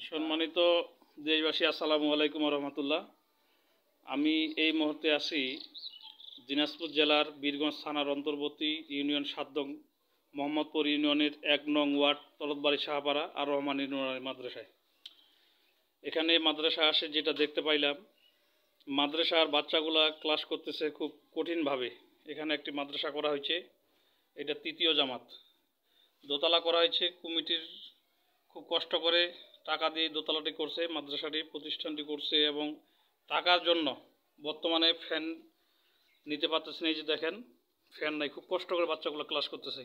সম্মানিত দেশবাসী, আসসালামু আলাইকুম রহমতুল্লাহ। আমি এই মুহূর্তে আছি দিনাজপুর জেলার বীরগঞ্জ থানার অন্তর্বর্তী ইউনিয়ন ৭ নং মোহাম্মদপুর ইউনিয়নের ১ নং ওয়ার্ড তলতবাড়ি শাহপাড়া আর রহমান ইউনিয়ন মাদ্রাসায়। এখানে মাদ্রাসা আসে যেটা দেখতে পাইলাম, মাদ্রাসার বাচ্চাগুলা ক্লাস করতেছে খুব কঠিনভাবে। এখানে একটি মাদ্রাসা করা হয়েছে, এটা ৩য় জামাত, দোতলা করা হয়েছে। কমিটির খুব কষ্ট করে টাকা দিয়ে দোতলাটি করছে, মাদ্রাসাটি প্রতিষ্ঠানটি করছে, এবং টাকার জন্য বর্তমানে ফ্যান নিতে পারতেছে না। এই যে দেখেন, ফ্যান নাই, খুব কষ্ট করে বাচ্চাগুলো ক্লাস করতেছে।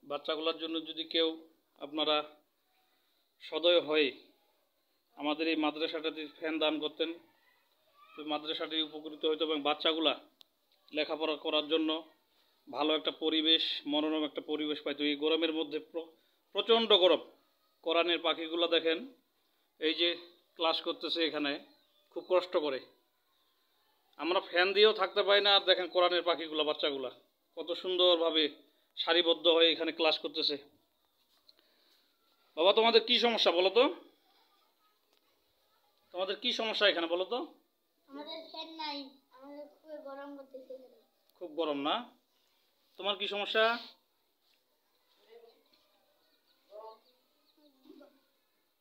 বাচ্চাগুলোর জন্য যদি কেউ আপনারা সদয় হয়ে আমাদের এই মাদ্রাসাটাতে ফ্যান দান করতেন, তো মাদ্রাসাটি উপকৃত হইতো এবং বাচ্চাগুলা লেখাপড়া করার জন্য ভালো একটা পরিবেশ, মনোরম একটা পরিবেশ পাইতো। এই গরমের মধ্যে প্রচণ্ড গরম, কোরআনের পাখিগুলো দেখেন এই যে ক্লাস করতেছে এখানে খুব কষ্ট করে। আমরা ফ্যান দিয়েও থাকতে পারি না, আর দেখেন কোরআনের পাখিগুলো, বাচ্চাগুলা কত সুন্দরভাবে সারিবদ্ধ হয়ে এখানে ক্লাস করতেছে। বাবা, তোমাদের কি সমস্যা বলো তো? তোমাদের কি সমস্যা এখানে বলো তো? আমাদের ফ্যান নাই, আমাদের খুব গরম করতেছে। খুব গরম না? তোমার কি সমস্যা?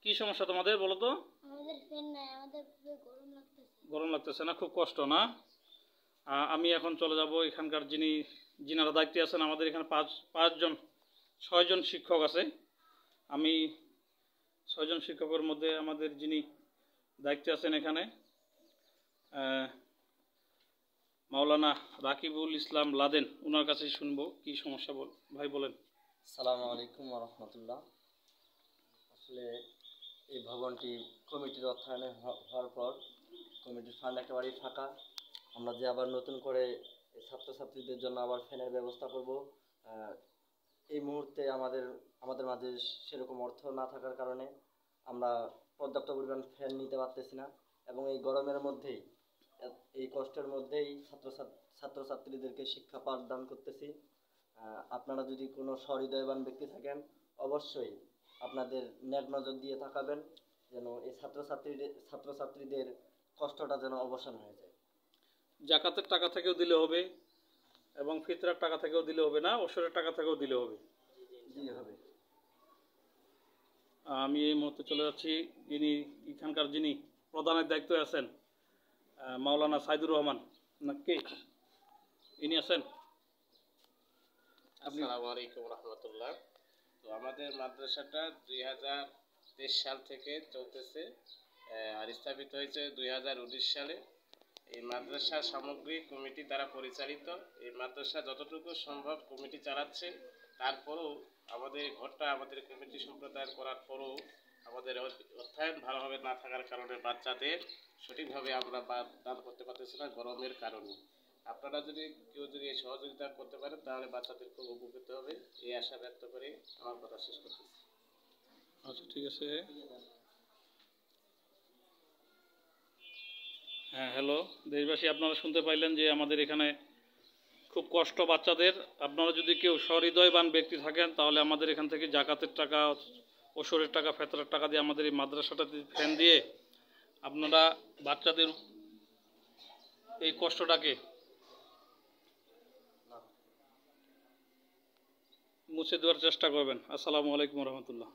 কি সমস্যা তোমাদের বলো তো? আমাদের ফ্যান নাই, আমাদের খুব গরম লাগতেছে। গরম লাগতেছে না? খুব কষ্ট না? আমি এখন চলে যাব এখানকার যিনারা দায়িত্বে আছেন। আমাদের এখানে 6জন শিক্ষক আছে। আমি 6জন শিক্ষকের মধ্যে আমাদের যিনি দায়িত্বে আছেন এখানে মাওলানা রাকিবুল ইসলাম লাদেন, ওনার কাছেই শুনবো কি সমস্যা। ভাই বলেন। আসসালামু আলাইকুম রহমতুল্লাহ। আসলে এই ভবনটি কমিটির অর্থায়নে হওয়ার পর কমিটির ফান্ড একেবারেই ফাঁকা। আমরা যে আবার নতুন করে ছাত্রছাত্রীদের জন্য আবার ফ্যানের ব্যবস্থা করব, এই মুহূর্তে আমাদের মাঝে সেরকম অর্থ না থাকার কারণে আমরা পর্যাপ্ত পরিমাণ ফ্যান নিতে পারতেছি না, এবং এই গরমের মধ্যেই, এই কষ্টের মধ্যেই ছাত্রছাত্রীদেরকে শিক্ষা পাঠদান করতেছি। আপনারা যদি কোনো সহৃদয়বান ব্যক্তি থাকেন, অবশ্যই আপনাদের নেক নজর দিয়ে তাকাবেন, যেন এই ছাত্রছাত্রীদের কষ্টটা যেন অবসান হয়ে যায়। জাকাতের টাকা থেকেও দিলে হবে, এবং ফিতরার টাকা থেকেও দিলে হবে, না ওসরের টাকা থেকেও দিলে হবে? জি হবে। আমি এই মুহূর্তে চলে যাচ্ছি এখানকার যিনি প্রধানের দায়িত্বে আছেন, মাওলানা সাইদুর রহমান, না কে ইনি আছেন? আসসালামু আলাইকুম রহমতুল্লাহ। তো আমাদের মাদ্রাসাটা 2023 সাল থেকে চলতেছে, আর স্থাপিত হয়েছে 2019 সালে। এই মাদ্রাসা সামগ্রিক কমিটি দ্বারা পরিচালিত। এই মাদ্রাসা যতটুকু সম্ভব কমিটি চালাচ্ছে, তারপরেও আমাদের ঘরটা আমাদের কমিটি সম্প্রদায় করার পরেও আমাদের অর্থায়ন ভালোভাবে না থাকার কারণে বাচ্চাদের সঠিকভাবে আমরা দান করতে পারতেছি না গরমের কারণে। আপনারা কেউ যদি এই সহযোগিতা করতে পারেন, তাহলে বাচ্চাদের খুব উপকৃত হবে, এই আশা ব্যক্ত করে আমার কথা শেষ করতেছি। আচ্ছা, ঠিক আছে। হ্যাঁ, হ্যালো দেশবাসী, আপনারা শুনতে পাইলেন যে আমাদের এখানে খুব কষ্ট বাচ্চাদের। আপনারা যদি কেউ সহৃদয়বান ব্যক্তি থাকেন, তাহলে আমাদের এখান থেকে জাকাতের টাকা, ওসরের টাকা, ফেতরার টাকা দিয়ে আমাদের এই মাদ্রাসাটাতে ফ্যান দিয়ে আপনারা বাচ্চাদের এই কষ্টটাকে মুছে দেওয়ার চেষ্টা করবেন। আসসালামু আলাইকুম রহমতুল্লাহ।